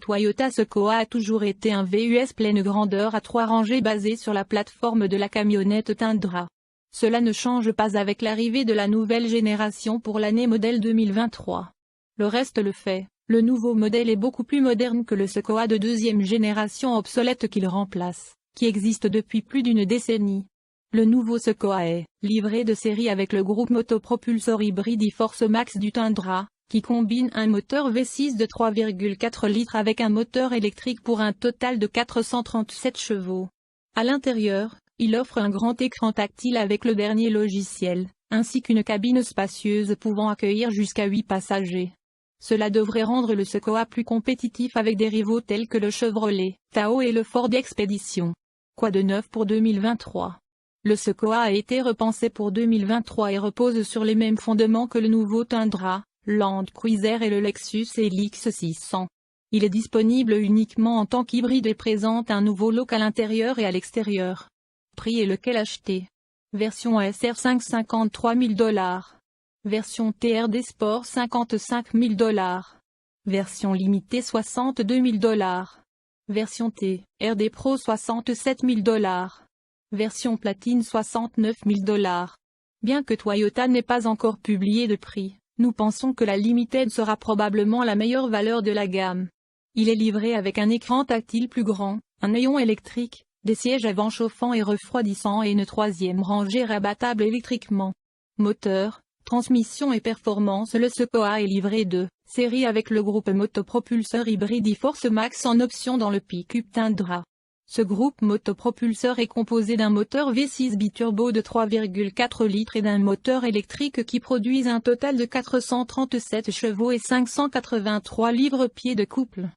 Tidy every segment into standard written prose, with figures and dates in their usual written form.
Toyota Sequoia a toujours été un VUS pleine grandeur à 3 rangées basé sur la plateforme de la camionnette Tundra. Cela ne change pas avec l'arrivée de la nouvelle génération pour l'année modèle 2023. Le reste le fait, le nouveau modèle est beaucoup plus moderne que le Sequoia de deuxième génération obsolète qu'il remplace, qui existe depuis plus d'une décennie. Le nouveau Sequoia est livré de série avec le groupe motopropulseur hybride e-Force Max du Tundra, qui combine un moteur V6 de 3,4 litres avec un moteur électrique pour un total de 437 chevaux. À l'intérieur, il offre un grand écran tactile avec le dernier logiciel, ainsi qu'une cabine spacieuse pouvant accueillir jusqu'à 8 passagers. Cela devrait rendre le Sequoia plus compétitif avec des rivaux tels que le Chevrolet Tahoe et le Ford Expedition. Quoi de neuf pour 2023? Le Sequoia a été repensé pour 2023 et repose sur les mêmes fondements que le nouveau Tundra, Land Cruiser et le Lexus LX 600. Il est disponible uniquement en tant qu'hybride et présente un nouveau look à l'intérieur et à l'extérieur. Prix et lequel acheter? Version SR5 $53 000. Version TRD Sport $55 000. Version limitée $62 000. Version TRD Pro $67 000. Version platine $69 000. Bien que Toyota n'ait pas encore publié de prix, nous pensons que la Limited sera probablement la meilleure valeur de la gamme. Il est livré avec un écran tactile plus grand, un hayon électrique, des sièges avant chauffants et refroidissants et une troisième rangée rabattable électriquement. Moteur, transmission et performance. Le Sequoia est livré de série avec le groupe motopropulseur hybride e-Force Max en option dans le pick-up Tundra. Ce groupe motopropulseur est composé d'un moteur V6 biturbo de 3,4 litres et d'un moteur électrique qui produisent un total de 437 chevaux et 583 livres-pieds de couple.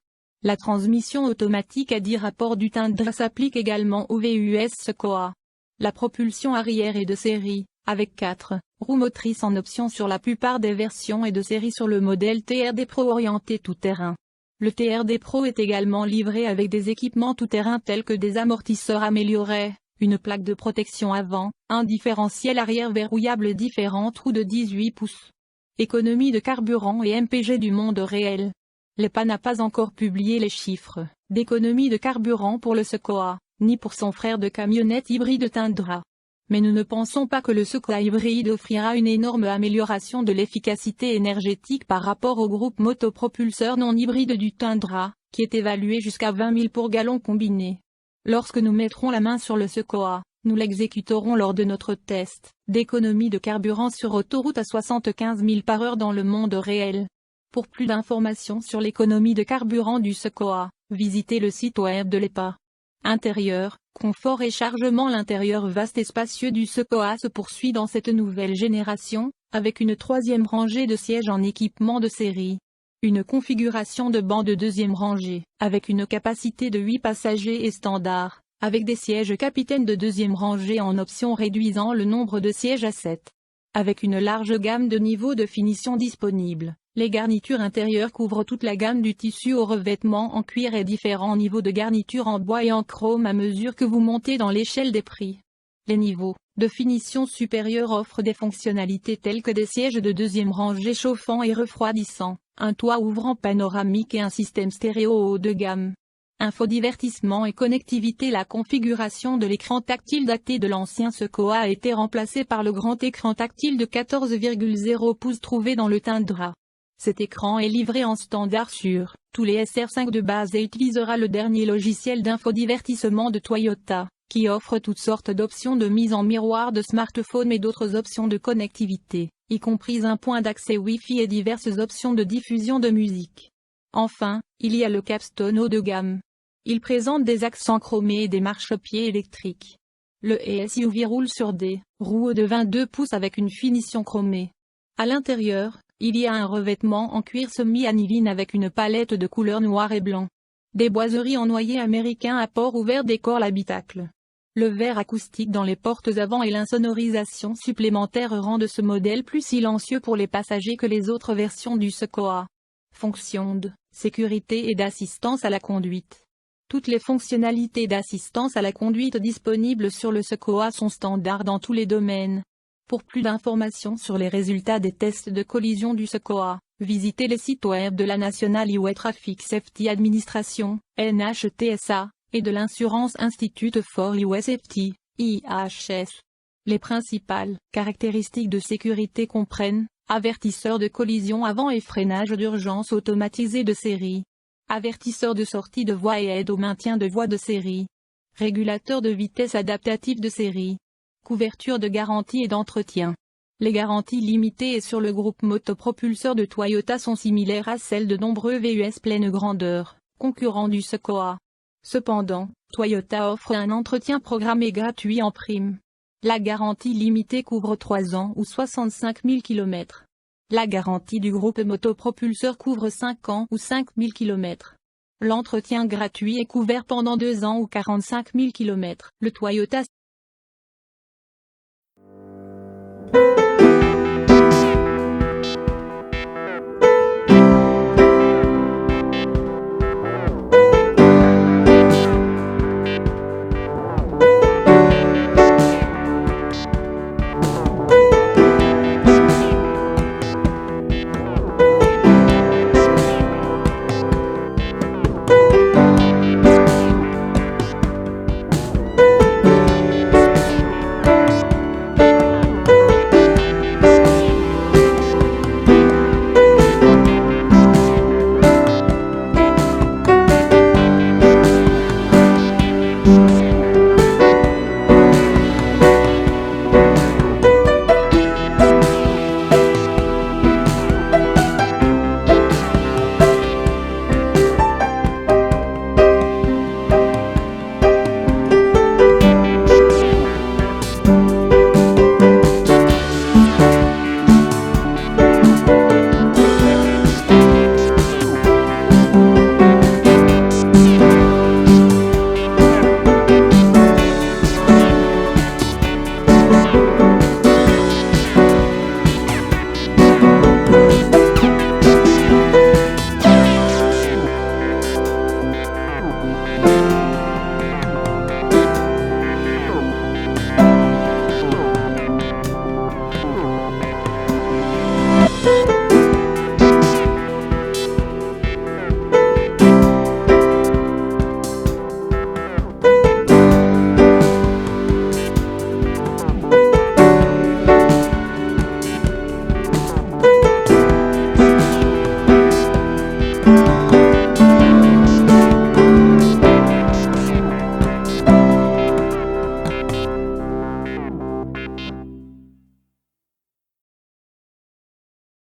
La transmission automatique à 10 rapports du Tundra s'applique également au VUS Sequoia. La propulsion arrière est de série, avec 4 roues motrices en option sur la plupart des versions et de série sur le modèle TRD Pro orienté tout-terrain. Le TRD Pro est également livré avec des équipements tout-terrain tels que des amortisseurs améliorés, une plaque de protection avant, un différentiel arrière verrouillable et différentes roues de 18 pouces. Économie de carburant et MPG du monde réel. L'EPA n'a pas encore publié les chiffres d'économie de carburant pour le Sequoia, ni pour son frère de camionnette hybride Tundra. Mais nous ne pensons pas que le Sequoia hybride offrira une énorme amélioration de l'efficacité énergétique par rapport au groupe motopropulseur non hybride du Tundra, qui est évalué jusqu'à 20 000 pour gallon combiné. Lorsque nous mettrons la main sur le Sequoia, nous l'exécuterons lors de notre test d'économie de carburant sur autoroute à 75 000 par heure dans le monde réel. Pour plus d'informations sur l'économie de carburant du Sequoia, visitez le site web de l'EPA. Intérieur, confort et chargement. L'intérieur vaste et spacieux du Sequoia se poursuit dans cette nouvelle génération, avec une troisième rangée de sièges en équipement de série. Une configuration de banc de deuxième rangée, avec une capacité de 8 passagers et standard, avec des sièges capitaine de deuxième rangée en option réduisant le nombre de sièges à 7. Avec une large gamme de niveaux de finition disponibles. Les garnitures intérieures couvrent toute la gamme du tissu au revêtement en cuir et différents niveaux de garniture en bois et en chrome à mesure que vous montez dans l'échelle des prix. Les niveaux de finition supérieure offrent des fonctionnalités telles que des sièges de deuxième rangée chauffants et refroidissants, un toit ouvrant panoramique et un système stéréo haut de gamme. Infodivertissement et connectivité. La configuration de l'écran tactile daté de l'ancien Sequoia a été remplacée par le grand écran tactile de 14,0 pouces trouvé dans le Tundra. Cet écran est livré en standard sur tous les SR5 de base et utilisera le dernier logiciel d'infodivertissement de Toyota, qui offre toutes sortes d'options de mise en miroir de smartphone et d'autres options de connectivité, y compris un point d'accès Wi-Fi et diverses options de diffusion de musique. Enfin, il y a le capstone haut de gamme. Il présente des accents chromés et des marchepieds électriques. Le SUV roule sur des roues de 22 pouces avec une finition chromée. À l'intérieur, il y a un revêtement en cuir semi-aniline avec une palette de couleurs noir et blanc. Des boiseries en noyer américain à port ouvert décorent l'habitacle. Le verre acoustique dans les portes avant et l'insonorisation supplémentaire rendent ce modèle plus silencieux pour les passagers que les autres versions du Sequoia. Fonctions de sécurité et d'assistance à la conduite. Toutes les fonctionnalités d'assistance à la conduite disponibles sur le Sequoia sont standards dans tous les domaines. Pour plus d'informations sur les résultats des tests de collision du SECOA, visitez les sites web de la National Highway Traffic Safety Administration, NHTSA, et de l'Insurance Institute for Highway Safety, IHS. Les principales caractéristiques de sécurité comprennent avertisseur de collision avant et freinage d'urgence automatisé de série, avertisseur de sortie de voie et aide au maintien de voie de série, régulateur de vitesse adaptatif de série, couverture de garantie et d'entretien. Les garanties limitées et sur le groupe motopropulseur de Toyota sont similaires à celles de nombreux VUS pleine grandeur, concurrents du SECOA. Cependant, Toyota offre un entretien programmé gratuit en prime. La garantie limitée couvre 3 ans ou 65 000 km. La garantie du groupe motopropulseur couvre 5 ans ou 5 000 km. L'entretien gratuit est couvert pendant 2 ans ou 45 000 km. Le Toyota